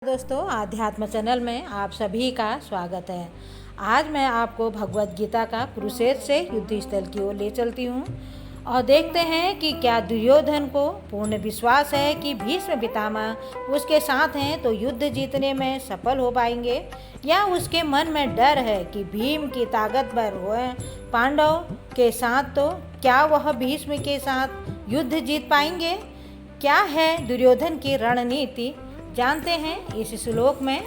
दोस्तों, आध्यात्म चैनल में आप सभी का स्वागत है। आज मैं आपको भगवत गीता का कुरुक्षेत्र से युद्ध स्थल की ओर ले चलती हूँ और देखते हैं कि क्या दुर्योधन को पूर्ण विश्वास है कि भीष्म पितामह उसके साथ हैं तो युद्ध जीतने में सफल हो पाएंगे, या उसके मन में डर है कि भीम की ताकतवर हुए पांडव के साथ तो क्या वह भीष्म के साथ युद्ध जीत पाएंगे। क्या है दुर्योधन की रणनीति, जानते हैं इस श्लोक में।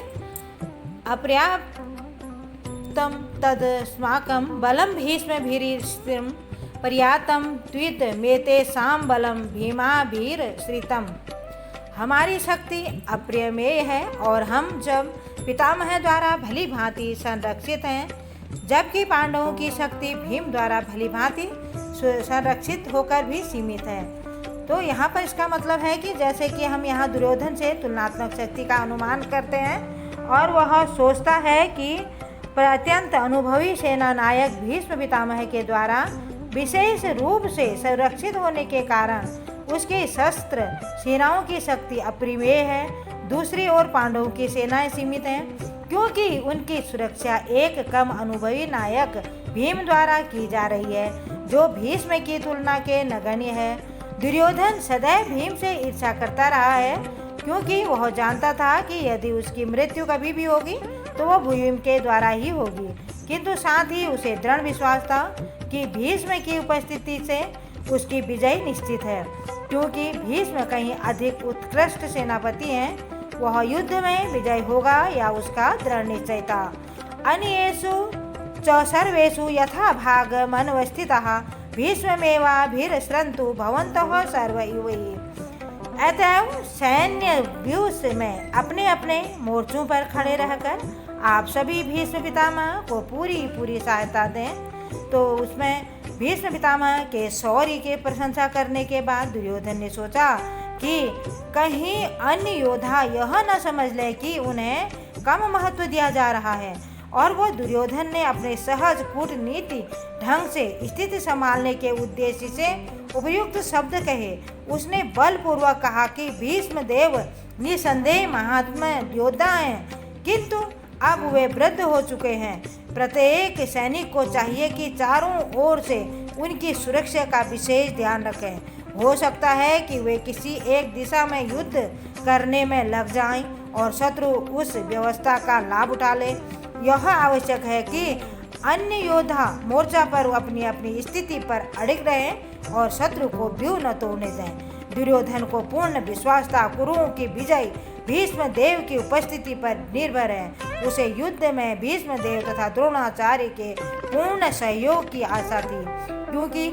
अपर्याप्तम तदस्माकं बलम भीष्म भीरिष्टिम पर्याप्तम त्वित मेतेषां बलम भीमाभिरश्रितम। हमारी शक्ति अप्रमेय है और हम जब पितामह द्वारा भली भांति संरक्षित हैं, जबकि पांडवों की शक्ति भीम द्वारा भली भांति संरक्षित होकर भी सीमित है। तो यहाँ पर इसका मतलब है कि जैसे कि हम यहाँ दुर्योधन से तुलनात्मक शक्ति का अनुमान करते हैं और वह सोचता है कि अत्यंत अनुभवी सेना नायक भीष्म पितामह के द्वारा विशेष रूप से संरक्षित होने के कारण उसकी शस्त्र सेनाओं की शक्ति अपरिमेय है। दूसरी ओर पांडवों की सेनाएं सीमित हैं, क्योंकि उनकी सुरक्षा एक कम अनुभवी नायक भीम द्वारा की जा रही है, जो भीष्म की तुलना के नगण्य है। दुर्योधन सदैव भीम से ईर्ष्या करता रहा है, क्योंकि वह जानता था कि यदि उसकी मृत्यु कभी भी होगी तो वह भीम के द्वारा ही होगी, किंतु साथ ही उसे दृढ़ विश्वास था कि भीष्म की उपस्थिति से उसकी विजय निश्चित है, क्योंकि भीष्म कहीं अधिक उत्कृष्ट सेनापति हैं। वह युद्ध में विजय होगा या उसका दृढ़ निश्चय था। अन्येषु च सर्वेषु यथा भागमनवस्थितः भीष्ममेवाभिरश्रन्तु भवन्तः सर्व इव। अतएव सैन्य व्यूह में अपने अपने मोर्चों पर खड़े रहकर आप सभी भीष्म पितामह को पूरी सहायता दें। तो उसमें भीष्म पितामह के शौर्य की प्रशंसा करने के बाद दुर्योधन ने सोचा कि कहीं अन्य योद्धा यह न समझ ले कि उन्हें कम महत्व दिया जा रहा है, और वह दुर्योधन ने अपने सहज कूटनीति ढंग से स्थिति संभालने के उद्देश्य से उपयुक्त शब्द कहे। उसने बलपूर्वक कहा कि भीष्म देव निसंदेह महात्मा योद्धा हैं, किंतु अब वे वृद्ध हो चुके हैं। प्रत्येक सैनिक को चाहिए कि चारों ओर से उनकी सुरक्षा का विशेष ध्यान रखें। हो सकता है कि वे किसी एक दिशा में युद्ध करने में लग जाएं और शत्रु उस व्यवस्था का लाभ उठा ले। यह आवश्यक है कि अन्य योद्धा मोर्चा पर अपनी अपनी स्थिति पर अड़िग रहें और शत्रु को व्यूह न तोड़ने दें। दुर्योधन को पूर्ण विश्वास था कुरुओं की विजय भीष्म देव की उपस्थिति पर निर्भर है। उसे युद्ध में भीष्म देव तथा द्रोणाचार्य के पूर्ण सहयोग की आशा थी, क्योंकि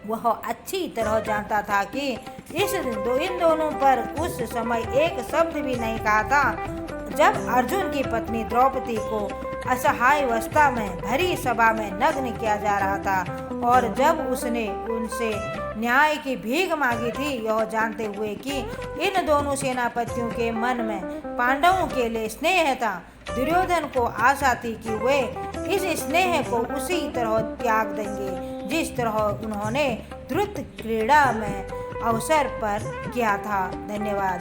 वह अच्छी तरह जानता था कि इन दोनों पर उस समय एक शब्द भी नहीं कहा था। जब अर्जुन की पत्नी द्रौपदी को असहाय अवस्था में भरी सभा में नग्न किया जा रहा था, और जब उसने उनसे न्याय की भीख मांगी थी, यह जानते हुए कि इन दोनों सेनापतियों के मन में पांडवों के लिए स्नेह था, दुर्योधन को आशा थी कि वे इस स्नेह को उसी तरह त्याग देंगे जिस तरह उन्होंने द्रुत क्रीड़ा में अवसर पर किया था। धन्यवाद।